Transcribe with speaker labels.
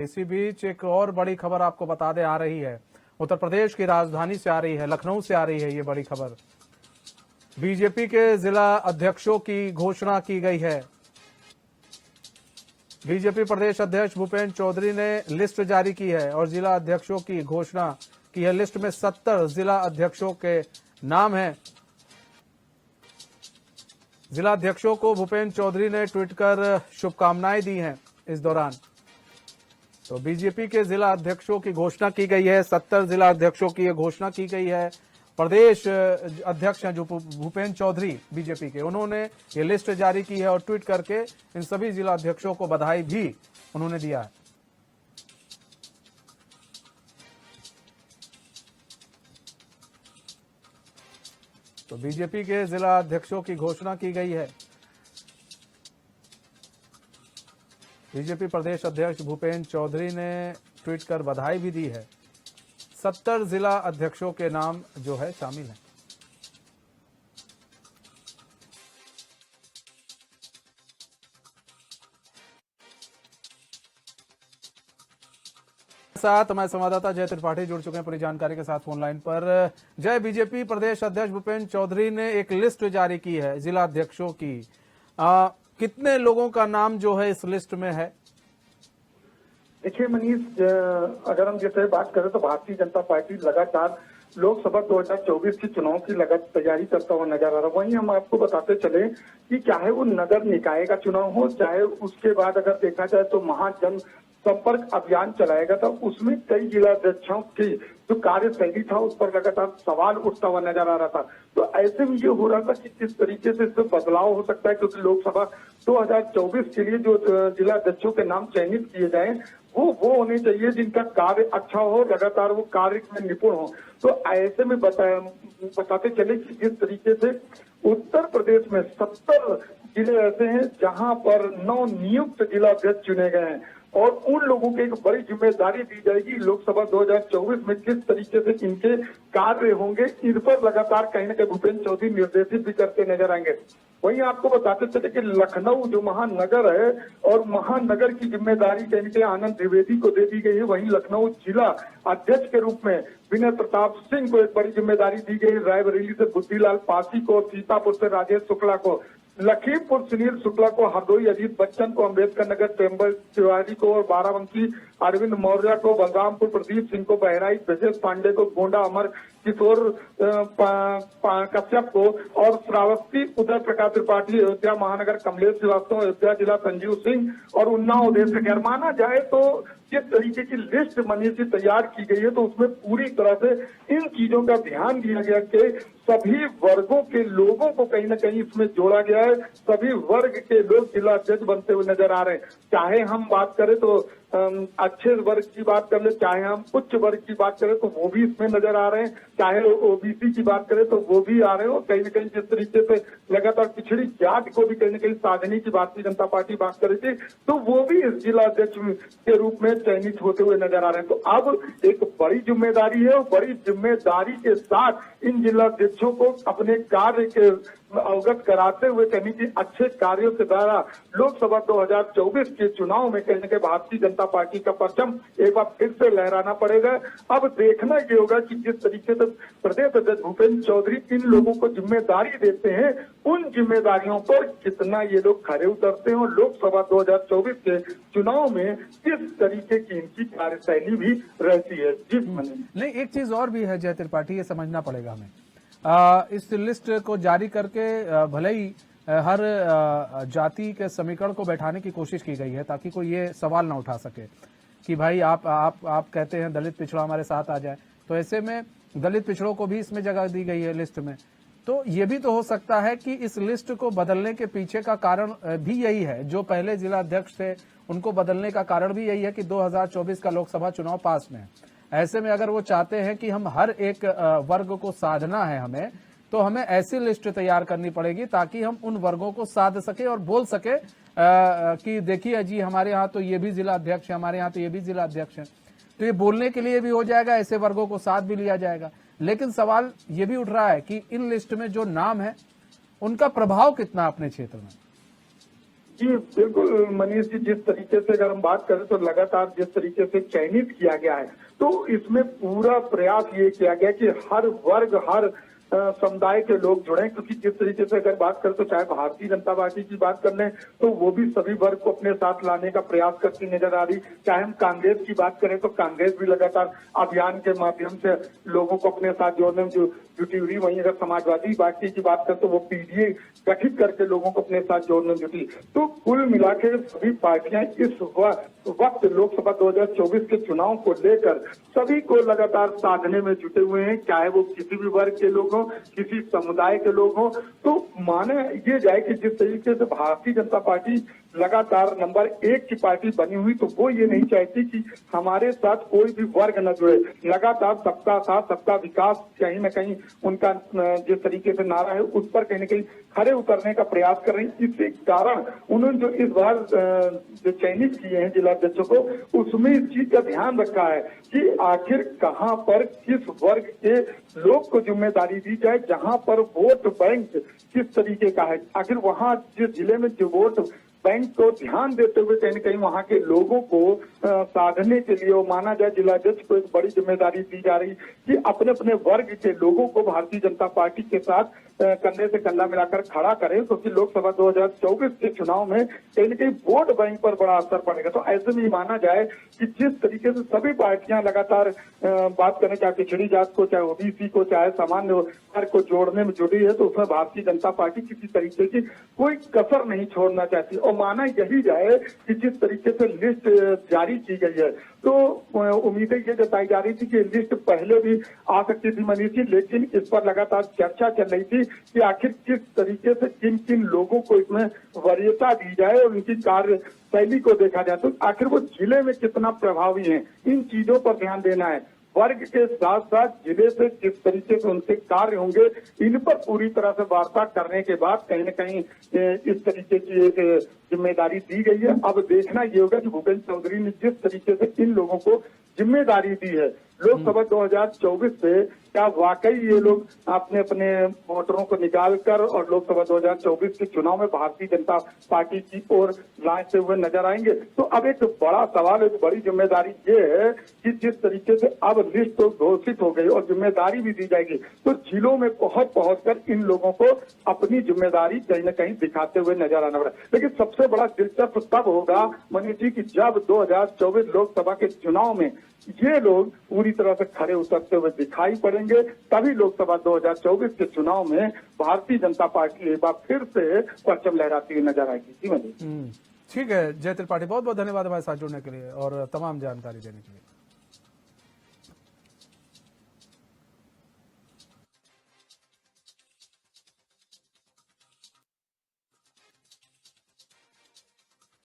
Speaker 1: इसी बीच एक और बड़ी खबर आपको बता दे आ रही है। उत्तर प्रदेश की राजधानी से आ रही है, लखनऊ से आ रही है ये बड़ी खबर। बीजेपी के जिला अध्यक्षों की घोषणा की गई है। बीजेपी प्रदेश अध्यक्ष भूपेंद्र चौधरी ने लिस्ट जारी की है और जिला अध्यक्षों की घोषणा की है। लिस्ट में 70 जिला अध्यक्षों के नाम हैं। जिला अध्यक्षों को भूपेंद्र चौधरी ने ट्वीट कर शुभकामनाएं दी हैं। इस दौरान तो बीजेपी के जिला अध्यक्षों की घोषणा की गई है। 70 जिला अध्यक्षों की यह घोषणा की गई है। प्रदेश अध्यक्ष हैं जो भूपेंद्र चौधरी बीजेपी के, उन्होंने ये लिस्ट जारी की है और ट्वीट करके इन सभी जिला अध्यक्षों को बधाई भी उन्होंने दिया है। तो बीजेपी के जिला अध्यक्षों की घोषणा की गई है। बीजेपी प्रदेश अध्यक्ष भूपेंद्र चौधरी ने ट्वीट कर बधाई भी दी है। 70 जिला अध्यक्षों के नाम जो है शामिल हैं। साथ हमारे संवाददाता जय त्रिपाठी जुड़ चुके हैं पूरी जानकारी के साथ फोन लाइन पर। जय, बीजेपी प्रदेश अध्यक्ष भूपेंद्र चौधरी ने एक लिस्ट जारी की है जिला अध्यक्षों की। कितने लोगों का नाम जो है इस लिस्ट में है?
Speaker 2: देखिए मनीष, अगर हम जैसे बात करें तो भारतीय जनता पार्टी लगातार लोकसभा 2024 के चुनाव की लगातार तैयारी करता हुआ नजर आ रहा है। वहीं हम आपको बताते चले कि चाहे वो नगर निकाय का चुनाव हो, चाहे उसके बाद अगर देखा जाए तो महाजन संपर्क अभियान चलाएगा था, उसमें कई जिला अध्यक्षों की जो कार्यशैली था उस पर लगातार सवाल उठता हुआ नजर आ रहा था। तो ऐसे में ये हो रहा था कि किस तरीके से इसमें बदलाव हो सकता है, क्योंकि लोकसभा 2024 के लिए जो जिला अध्यक्षों के नाम चयनित किए जाए वो होने चाहिए जिनका कार्य अच्छा हो, लगातार वो कार्य में निपुण हो। तो ऐसे में बताते चले कि जिस तरीके से उत्तर प्रदेश में 70 जिले ऐसे हैं जहां पर नवनियुक्त जिला अध्यक्ष चुने गए हैं और उन लोगों को एक बड़ी जिम्मेदारी दी जाएगी लोकसभा 2024 में किस तरीके से इनके कार्य होंगे, इन पर लगातार कहीं न कहीं भूपेंद्र चौधरी निर्देशित भी करते नजर आएंगे। वहीं आपको बताते चले कि लखनऊ जो महानगर है और महानगर की जिम्मेदारी कहीं न कहीं आनंद द्विवेदी को दे दी गई है। वहीं लखनऊ जिला अध्यक्ष के रूप में विनय प्रताप सिंह को एक बड़ी जिम्मेदारी दी गई। रायबरेली से बुद्धिलाल पासी को, सीतापुर से राजेश शुक्ला को, लखीमपुर सुनील शुक्ला को, हरदोई अजीत बच्चन को, अम्बेडकर नगर चेम्बर तिवारी को और बाराबंकी अरविंद मौर्य को, बलरामपुर प्रदीप सिंह को, बहराइच ब्रजेश पांडे को, गोंडा अमर किशोर कश्यप को और श्रावस्ती उदय प्रकाश त्रिपाठी, अयोध्या महानगर कमलेश श्रीवास्तव, अयोध्या जिला संजीव सिंह और उन्नाव उदय खैर। माना जाए तो जिस तरीके की लिस्ट मनीष जी तैयार की गई है तो उसमें पूरी तरह से इन चीजों का ध्यान दिया गया कि सभी वर्गों के लोगों को कहीं न कहीं इसमें जोड़ा गया है। सभी वर्ग के लोग जिला अध्यक्ष बनते हुए नजर आ रहे हैं। चाहे हम बात करें तो अच्छे वर्ग की बात कर ले, चाहे हम उच्च वर्ग की बात करें तो वो भी इसमें नजर आ रहे हैं, चाहे ओबीसी की बात करें तो वो भी आ रहे हैं। और कहीं न कहीं जिस तरीके से लगातार पिछड़ी जाति को भी कहीं न कहीं साधने की भारतीय जनता पार्टी बात कर रही थी तो वो भी इस जिला अध्यक्ष के रूप में चयनित होते हुए नजर आ रहे हैं। तो अब एक बड़ी जिम्मेदारी है और बड़ी जिम्मेदारी के साथ इन जिला अध्यक्षों को अपने कार्य के अवगत कराते हुए कहीं की अच्छे कार्यों के द्वारा लोकसभा 2024 के चुनाव में कहीं न कहीं भारतीय जनता पार्टी का परचम एक बार फिर से लहराना पड़ेगा। अब देखना ये होगा कि जिस तरीके से प्रदेश अध्यक्ष भूपेंद्र चौधरी इन लोगों को जिम्मेदारी देते हैं, उन जिम्मेदारियों पर कितना ये लोग खरे उतरते हैं और लोकसभा 2024 के चुनाव में किस तरीके की इनकी कार्यशैली भी रहती है। जी
Speaker 1: नहीं, एक चीज और भी है जय त्रिपाठी, ये समझना पड़ेगा हमें। इस लिस्ट को जारी करके भले ही हर जाति के समीकरण को बैठाने की कोशिश की गई है ताकि कोई ये सवाल ना उठा सके कि भाई आप कहते हैं दलित पिछड़ा हमारे साथ आ जाए, तो ऐसे में दलित पिछड़ों को भी इसमें जगह दी गई है लिस्ट में। तो ये भी तो हो सकता है कि इस लिस्ट को बदलने के पीछे का कारण भी यही है, जो पहले जिला अध्यक्ष थे उनको बदलने का कारण भी यही है कि 2024 का लोकसभा चुनाव पास में है। ऐसे में अगर वो चाहते हैं कि हम हर एक वर्ग को साधना है हमें, तो हमें ऐसी लिस्ट तैयार करनी पड़ेगी ताकि हम उन वर्गों को साध सके और बोल सके कि देखिए जी हमारे यहाँ तो ये भी जिला अध्यक्ष है, हमारे यहाँ तो ये भी जिला अध्यक्ष है। तो ये बोलने के लिए भी हो जाएगा, ऐसे वर्गों को साथ भी लिया जाएगा। लेकिन सवाल ये भी उठ रहा है कि इन लिस्ट में जो नाम है उनका प्रभाव कितना अपने क्षेत्र में।
Speaker 2: जी बिल्कुल मनीष जी, जिस तरीके से अगर हम बात करें तो लगातार जिस तरीके से चयनित किया गया है, तो इसमें पूरा प्रयास ये किया गया कि हर वर्ग, हर समुदाय के लोग जुड़े, क्योंकि जिस तरीके से अगर बात करें तो चाहे भारतीय जनता पार्टी की बात कर लें तो वो भी सभी वर्ग को अपने साथ लाने का प्रयास करती नजर आ रही। चाहे हम कांग्रेस की बात करें तो कांग्रेस भी लगातार अभियान के माध्यम से लोगों को अपने साथ जोड़ने में जुटी हुई। वहीं अगर समाजवादी पार्टी की बात करें तो वो पीडीए गठित करके लोगों को अपने साथ जोड़ने में जुटी। तो कुल मिलाकर सभी पार्टियां इस वक्त लोकसभा 2024 के चुनाव को लेकर सभी को लगातार साधने में जुटे हुए हैं, चाहे वो किसी भी वर्ग के लोग हों, किसी समुदाय के लोग हों। तो माने ये जाए कि जिस तरीके से भारतीय जनता पार्टी लगातार नंबर 1 की पार्टी बनी हुई, तो वो ये नहीं चाहती कि हमारे साथ कोई भी वर्ग न जुड़े। लगातार सबका साथ सबका विकास कहीं न कहीं उनका जिस तरीके से नारा है उस पर कहीं न कहीं खड़े उतरने का प्रयास कर रही। इसी कारण उन्होंने जो इस बार जो चयनित किए हैं जिलाध्यक्षों को, उसमें इस चीज का ध्यान रखा है कि आखिर कहां पर किस वर्ग के लोग को जिम्मेदारी दी जाए, जहां पर वोट बैंक किस तरीके का है। आखिर वहां जिस जिले में जो वोट बैंक को ध्यान देते हुए कहीं न कहीं वहां के लोगों को साधने के लिए, वो माना जाए जिलाध्यक्ष को एक बड़ी जिम्मेदारी दी जा रही कि अपने अपने वर्ग के लोगों को भारतीय जनता पार्टी के साथ कंधे से कंधा मिलाकर खड़ा करें, क्योंकि लोकसभा 2024 के चुनाव में कहीं न कहीं वोट बैंक पर बड़ा असर पड़ेगा। तो ऐसे में माना जाए कि जिस तरीके से सभी पार्टियां लगातार बात करें, चाहे पिछड़ी जात को, चाहे ओबीसी को, चाहे सामान्य वर्ग को जोड़ने में जुड़ी है, तो उसमें भारतीय जनता पार्टी किसी तरीके की कोई कसर नहीं छोड़ना चाहती। और माना यही जाए कि जिस तरीके से लिस्ट जारी की गई है, तो उम्मीदें ये जताई जा रही थी कि लिस्ट पहले भी आ सकती थी मनीष जी, लेकिन इस पर लगातार चर्चा चल रही थी कि आखिर किस तरीके से किन किन लोगों को इसमें वरीयता दी जाए और उनकी कार्य शैली को देखा जाए, तो आखिर वो जिले में कितना प्रभावी है, इन चीजों पर ध्यान देना है। वर्ग के साथ साथ जिले से किस तरीके से उनके कार्य होंगे, इन पर पूरी तरह से वार्ता करने के बाद कहीं न कहीं इस तरीके की एक जिम्मेदारी दी गई है। अब देखना ये होगा कि भूपेंद्र चौधरी ने जिस तरीके से इन लोगों को जिम्मेदारी दी है लोकसभा 2024 से, क्या वाकई ये लोग अपने अपने वोटरों को निकाल कर और लोकसभा 2024 के चुनाव में भारतीय जनता पार्टी की ओर लाते हुए नजर आएंगे। तो अब एक बड़ा सवाल, एक बड़ी जिम्मेदारी ये है कि जिस तरीके से अब लिस्ट तो घोषित हो गई और जिम्मेदारी भी दी जाएगी, तो जिलों में पहुंच कर इन लोगों को अपनी जिम्मेदारी कहीं न कहीं दिखाते हुए नजर आना पड़ा। लेकिन सबसे बड़ा दिलचस्प तब होगा मनीष जी की जब 2024 लोकसभा के चुनाव में ये लोग पूरी तरह से खड़े उतरते हुए दिखाई पड़ेंगे, तभी लोकसभा 2024 के चुनाव में भारतीय जनता पार्टी एक बार फिर से परचम लहराती हुई नजर आएगी। जी मनीष।
Speaker 1: ठीक है जय त्रिपाठी, बहुत बहुत धन्यवाद हमारे साथ जुड़ने के लिए और तमाम जानकारी देने के लिए।